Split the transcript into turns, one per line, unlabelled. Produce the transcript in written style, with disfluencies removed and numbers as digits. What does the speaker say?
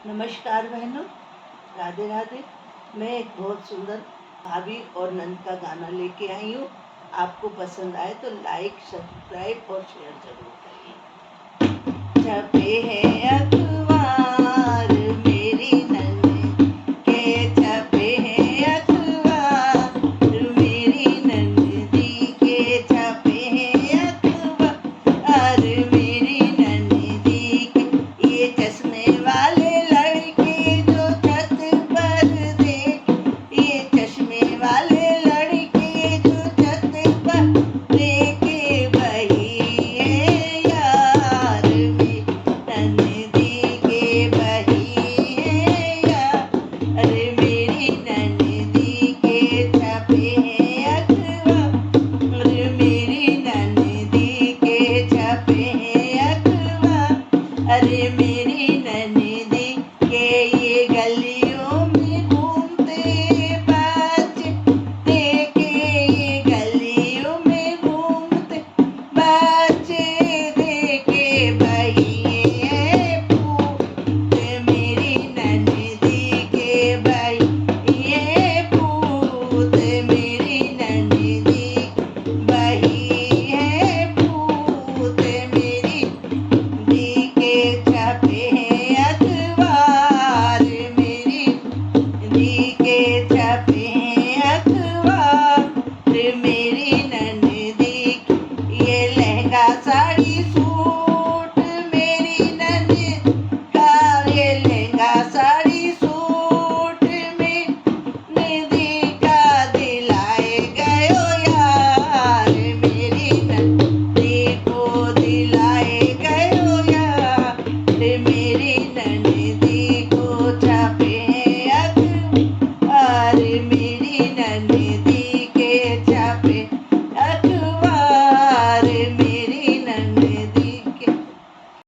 नमस्कार बहनों, राधे राधे। मैं एक बहुत सुंदर भाभी और नंद का गाना लेके आई हूँ। आपको पसंद आए तो लाइक, सब्सक्राइब और शेयर जरूर करिए। छपे हैं